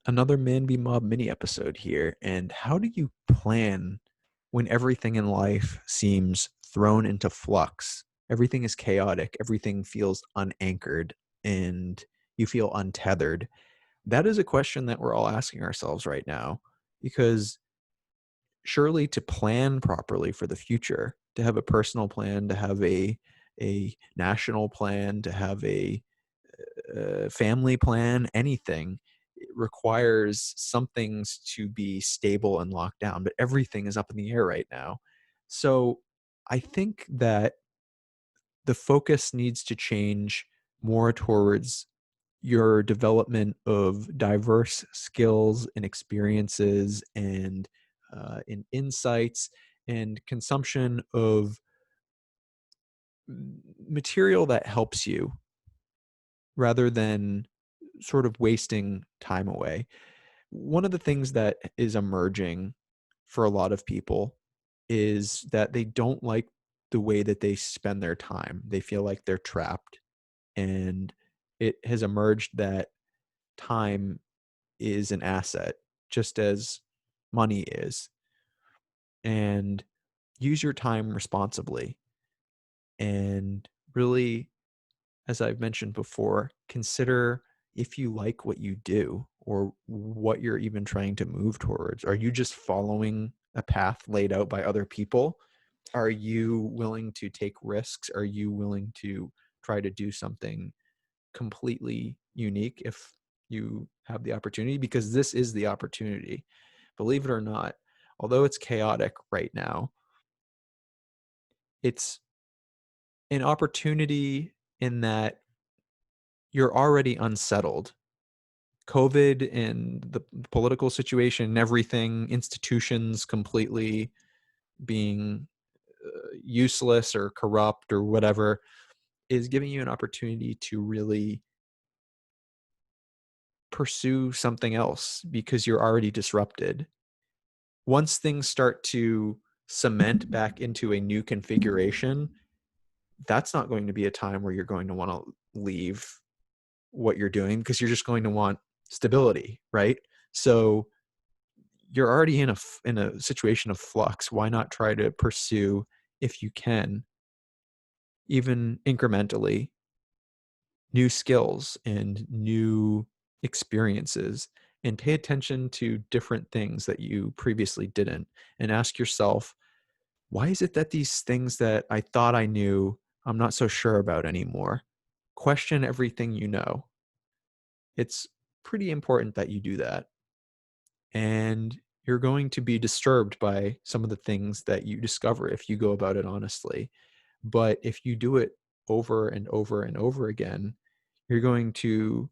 Another Man Be Mob mini episode here. And how do you plan when everything in life seems thrown into flux? Everything is chaotic, everything feels unanchored, and you feel untethered. That is a question that we're all asking ourselves right now because surely to plan properly for the future, to have a personal plan, to have a national plan, to have a family plan, anything, it requires some things to be stable and locked down, but everything is up in the air right now. So I think that the focus needs to change more towards your development of diverse skills and experiences and in insights and consumption of material that helps you rather than sort of wasting time away. One of the things that is emerging for a lot of people is that they don't like the way that they spend their time. They feel like they're trapped. And it has emerged that time is an asset, just as money is. And use your time responsibly. And really, as I've mentioned before, consider if you like what you do or what you're even trying to move towards. Are you just following a path laid out by other people? Are you willing to take risks? Are you willing to try to do something completely unique if you have the opportunity? Because this is the opportunity. Believe it or not, although it's chaotic right now, it's an opportunity in that you're already unsettled. COVID and the political situation and everything, institutions completely being useless or corrupt or whatever, is giving you an opportunity to really pursue something else because you're already disrupted. Once things start to cement back into a new configuration, that's not going to be a time where you're going to want to leave what you're doing because you're just going to want stability, right? So you're already in a situation of flux. Why not try to pursue, if you can, even incrementally, new skills and new experiences, and pay attention to different things that you previously didn't, and ask yourself, why is it that these things that I thought I knew, I'm not so sure about anymore? Question everything you know. It's pretty important that you do that. And you're going to be disturbed by some of the things that you discover if you go about it honestly. But if you do it over and over and over again, you're going to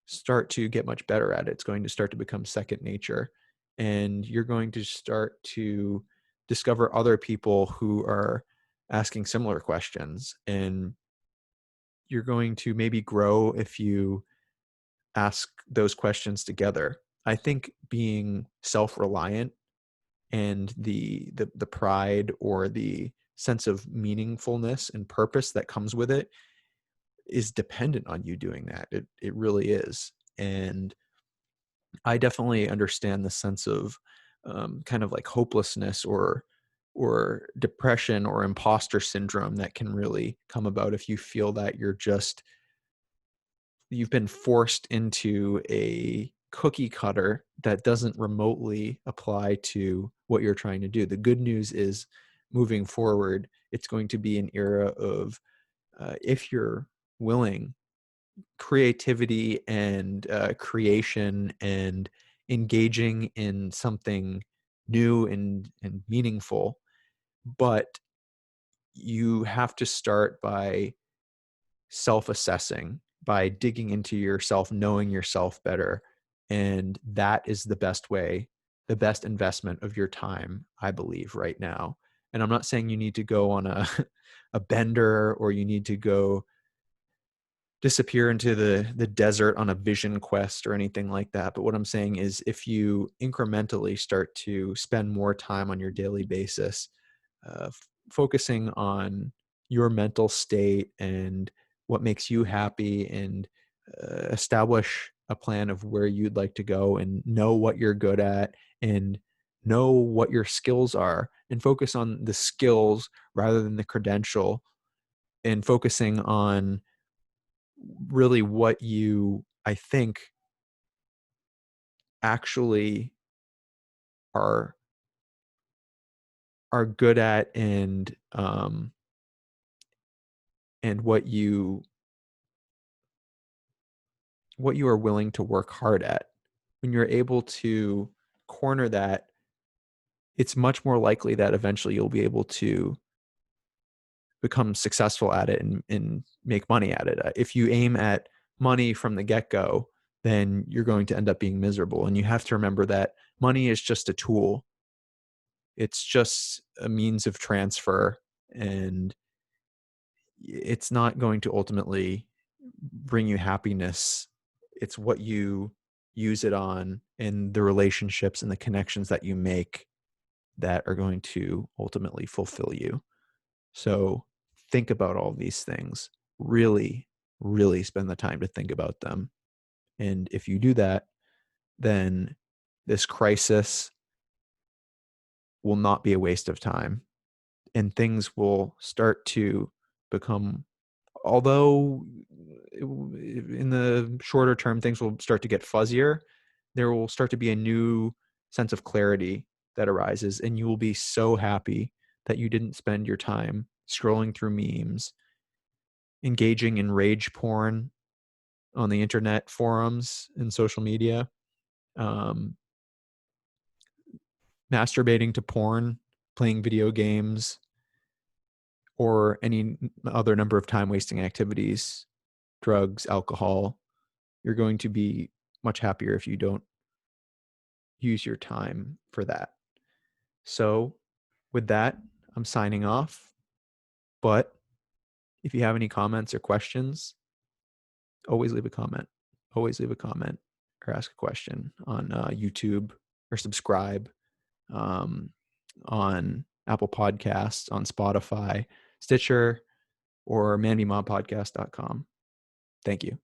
start to get much better at it. It's going to start to become second nature. And you're going to start to discover other people who are asking similar questions. And you're going to maybe grow if you ask those questions together. I think being self-reliant and the pride or the sense of meaningfulness and purpose that comes with it is dependent on you doing that. It really is. And I definitely understand the sense of kind of like hopelessness or depression or imposter syndrome that can really come about if you feel that you've been forced into a cookie cutter that doesn't remotely apply to what you're trying to do. The good news is moving forward, it's going to be an era of, if you're willing, creativity and creation and engaging in something new and meaningful. But you have to start by self-assessing, by digging into yourself, knowing yourself better. And that is the best way, the best investment of your time, I believe, right now. And I'm not saying you need to go on a bender or you need to go disappear into the desert on a vision quest or anything like that. But what I'm saying is if you incrementally start to spend more time on your daily basis, focusing on your mental state and what makes you happy and establish a plan of where you'd like to go and know what you're good at and know what your skills are and focus on the skills rather than the credential, and focusing on really what you, I think, actually are good at, and what you are willing to work hard at. When you're able to corner that, it's much more likely that eventually you'll be able to become successful at it and make money at it. If you aim at money from the get-go, then you're going to end up being miserable. And you have to remember that money is just a tool. It's just a means of transfer, and it's not going to ultimately bring you happiness. It's what you use it on and the relationships and the connections that you make that are going to ultimately fulfill you. So think about all these things. Really, really spend the time to think about them. And if you do that, then this crisis will not be a waste of time, and things will start to become, although in the shorter term things will start to get fuzzier, there will start to be a new sense of clarity that arises, and you will be so happy that you didn't spend your time scrolling through memes, engaging in rage porn on the internet forums and social media, um, masturbating to porn, playing video games, or any other number of time wasting activities, drugs, alcohol. You're going to be much happier if you don't use your time for that. So, with that, I'm signing off. But if you have any comments or questions, always leave a comment. Always leave a comment or ask a question on YouTube, or subscribe um, on Apple Podcasts, on Spotify, Stitcher, or mandymobpodcast.com. Thank you.